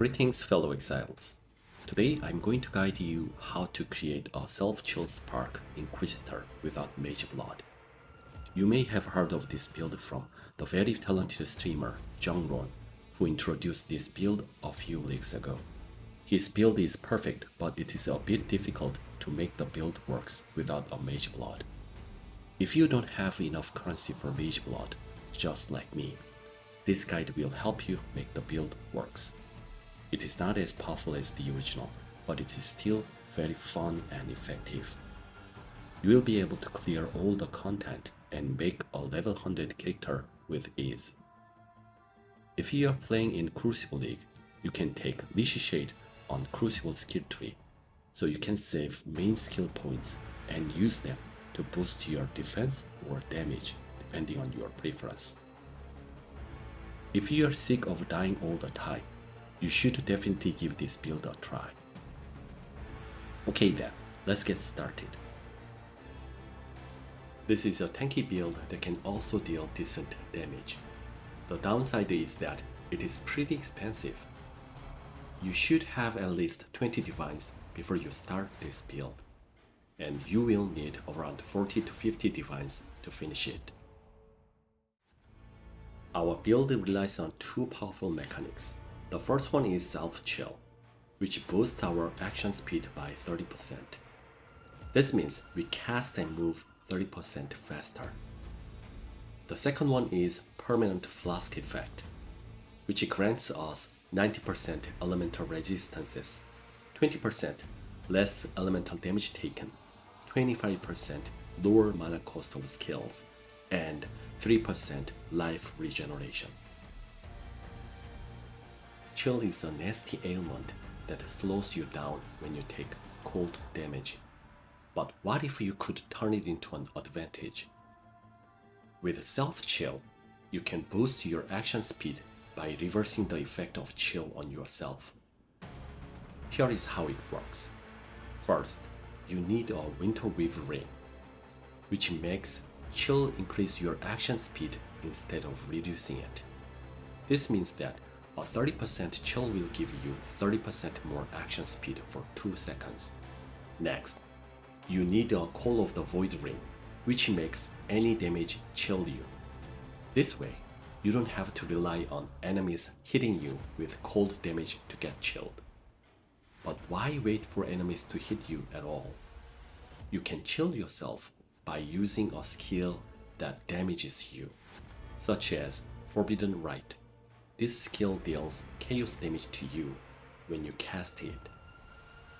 Greetings fellow exiles. Today I'm going to guide you how to create a self-chill spark Inquisitor without Mageblood. You may have heard of this build from the very talented streamer Ron, who introduced this build a few weeks ago. His build is perfect, but it is a bit difficult to make the build works without a Mageblood. If you don't have enough currency for Mageblood, just like me, this guide will help you make the build works. It is not as powerful as the original, but it is still very fun and effective. You will be able to clear all the content and make a level 100 character with ease. If you are playing in Crucible League, you can take Leash Shade on Crucible skill tree, so you can save main skill points and use them to boost your defense or damage depending on your preference. If you are sick of dying all the time, you should definitely give this build a try. Okay then, let's get started. This is a tanky build that can also deal decent damage. The downside is that it is pretty expensive. You should have at least 20 divines before you start this build, and you will need around 40 to 50 divines to finish it. Our build relies on two powerful mechanics. The first one is self-chill, which boosts our action speed by 30%. This means we cast and move 30% faster. The second one is permanent flask effect, which grants us 90% elemental resistances, 20% less elemental damage taken, 25% lower mana cost of skills, and 3% life regeneration. Chill is a nasty ailment that slows you down when you take cold damage. But what if you could turn it into an advantage? With self-chill, you can boost your action speed by reversing the effect of chill on yourself. Here is how it works. First, you need a Winter Weave Ring, which makes chill increase your action speed instead of reducing it. This means that a 30% chill will give you 30% more action speed for 2 seconds. Next, you need a Call of the Void Ring, which makes any damage chill you. This way, you don't have to rely on enemies hitting you with cold damage to get chilled. But why wait for enemies to hit you at all? You can chill yourself by using a skill that damages you, such as Forbidden Rite. This skill deals chaos damage to you when you cast it,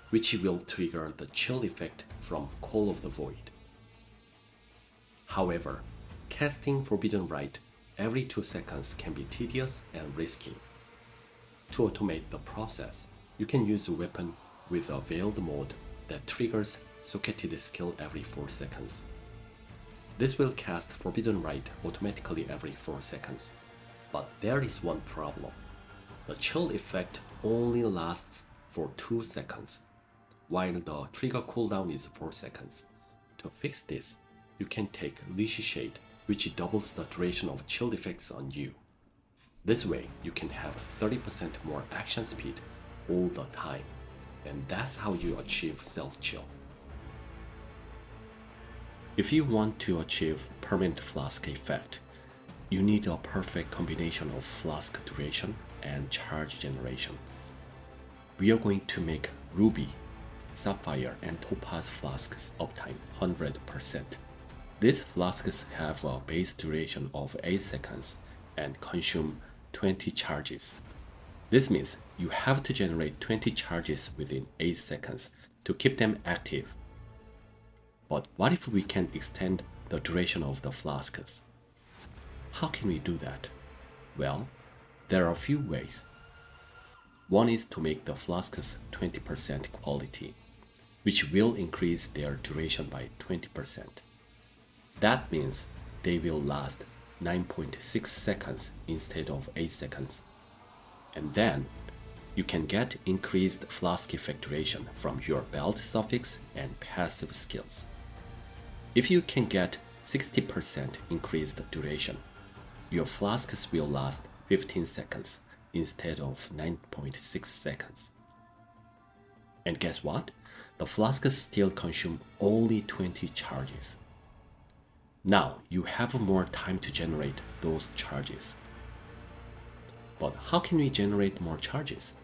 which will trigger the chill effect from Call of the Void. However, casting Forbidden Rite every 2 seconds can be tedious and risky. To automate the process, you can use a weapon with a veiled mode that triggers socketed skill every 4 seconds. This will cast Forbidden Rite automatically every 4 seconds. But there is one problem. The chill effect only lasts for 2 seconds, while the trigger cooldown is 4 seconds. To fix this, you can take Leash Shade, which doubles the duration of chill effects on you. This way, you can have 30% more action speed all the time, and that's how you achieve self-chill. If you want to achieve permanent flask effect, you need a perfect combination of flask duration and charge generation. We are going to make Ruby, Sapphire, and Topaz flasks uptime 100%. These flasks have a base duration of 8 seconds and consume 20 charges. This means you have to generate 20 charges within 8 seconds to keep them active. But what if we can extend the duration of the flasks? How can we do that? Well, there are a few ways. One is to make the flasks 20% quality, which will increase their duration by 20%. That means they will last 9.6 seconds instead of 8 seconds. And then, you can get increased flask effect duration from your belt suffix and passive skills. If you can get 60% increased duration, your flasks will last 15 seconds instead of 9.6 seconds. And guess what? The flasks still consume only 20 charges. Now you have more time to generate those charges. But how can we generate more charges?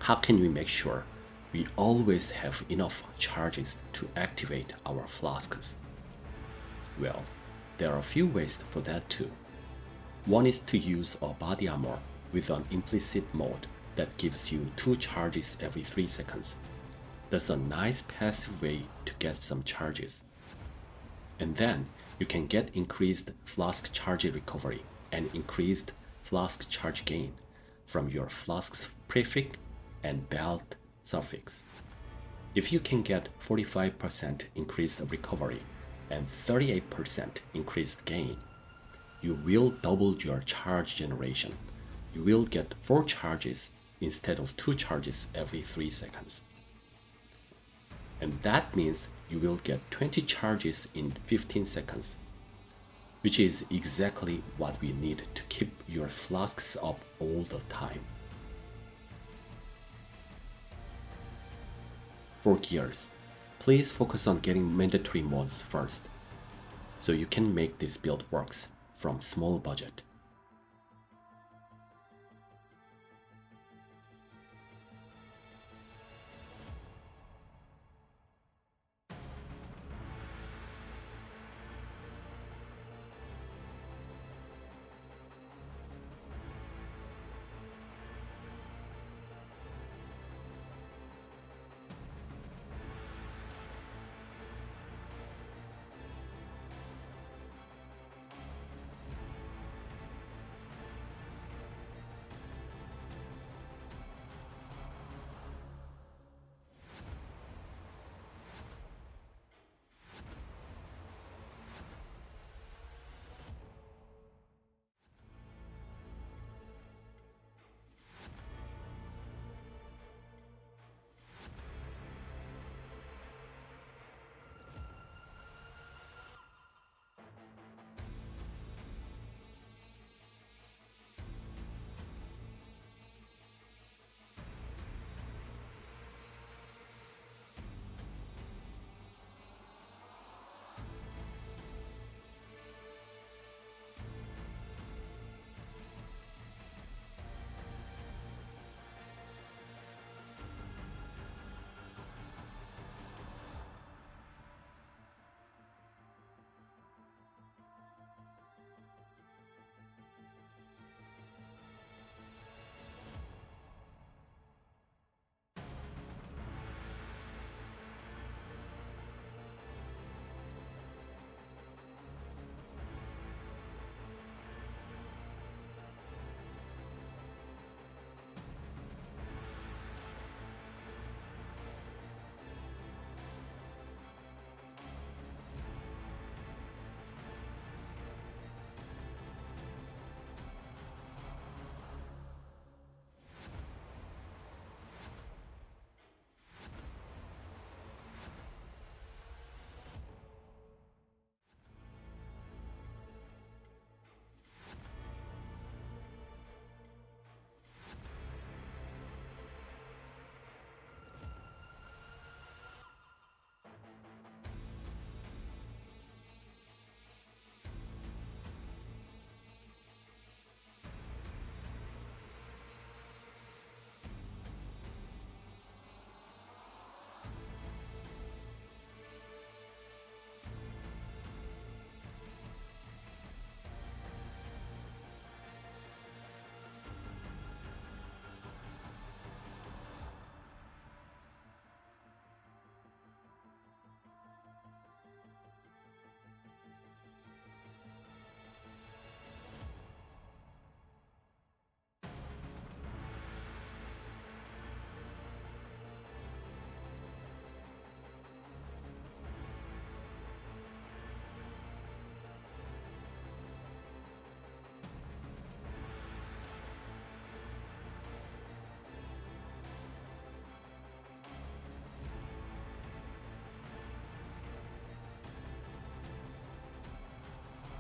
How can we make sure we always have enough charges to activate our flasks? Well, there are a few ways for that too. One is to use a body armor with an implicit mode that gives you 2 charges every 3 seconds. That's a nice passive way to get some charges. And then you can get increased flask charge recovery and increased flask charge gain from your flask's prefix and belt suffix. If you can get 45% increased recovery and 38% increased gain, you will double your charge generation. You will get 4 charges instead of 2 charges every 3 seconds. And that means you will get 20 charges in 15 seconds, which is exactly what we need to keep your flasks up all the time. For gears, please focus on getting mandatory mods first, so you can make this build works from small budget.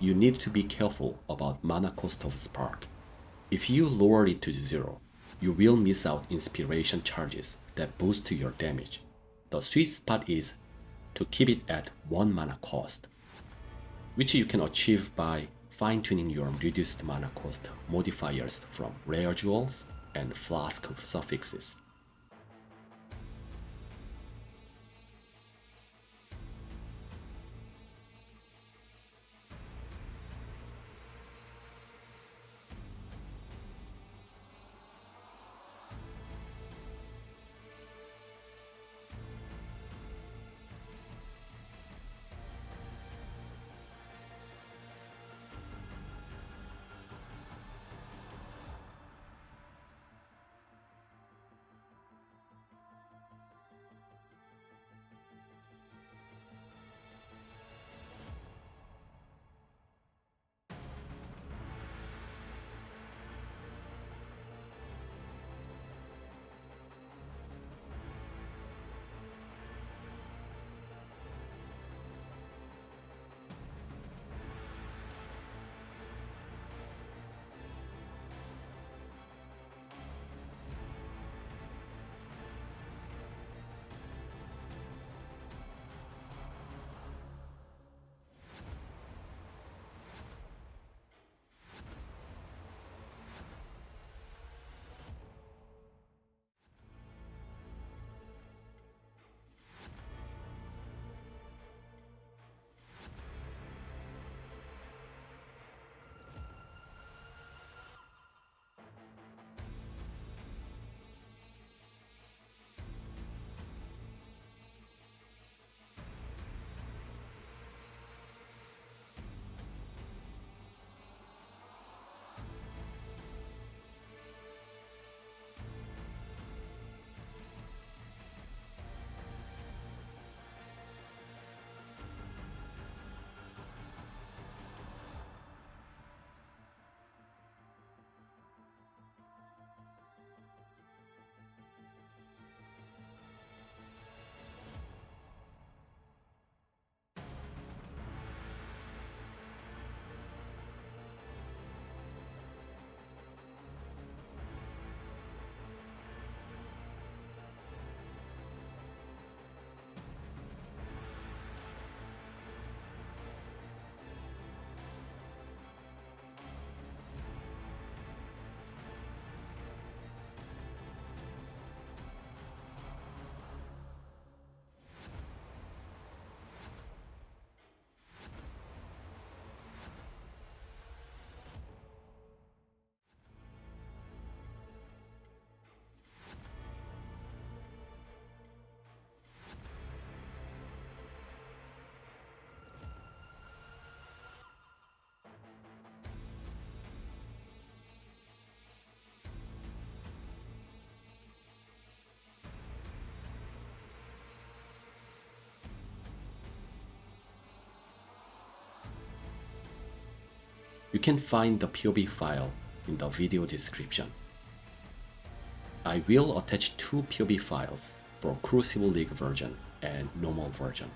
You need to be careful about mana cost of spark. If you lower it to 0, you will miss out inspiration charges that boost your damage. The sweet spot is to keep it at 1 mana cost, which you can achieve by fine-tuning your reduced mana cost modifiers from rare jewels and flask suffixes. You can find the POB file in the video description. I will attach 2 POB files for Crucible League version and normal version.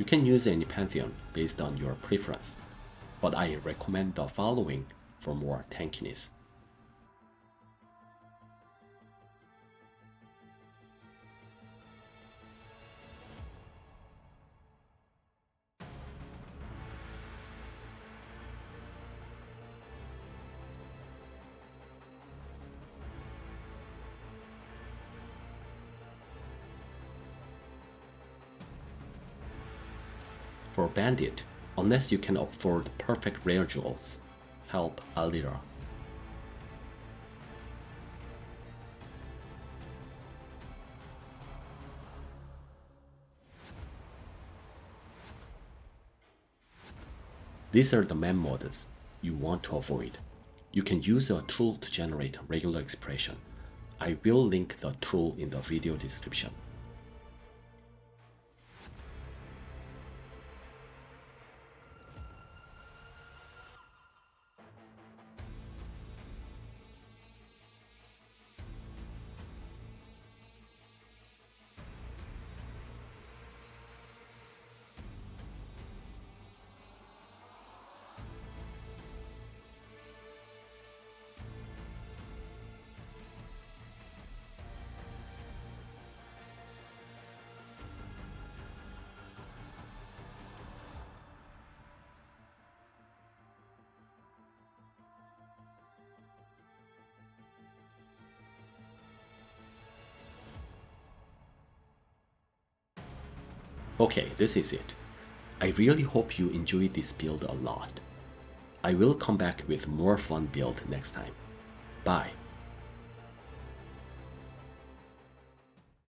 You can use any Pantheon based on your preference, but I recommend the following for more tankiness. For bandit, unless you can afford perfect rare jewels, help a little. These are the main modes you want to avoid. You can use a tool to generate regular expression. I will link the tool in the video description. Okay, this is it. I really hope you enjoyed this build a lot. I will come back with more fun build next time. Bye.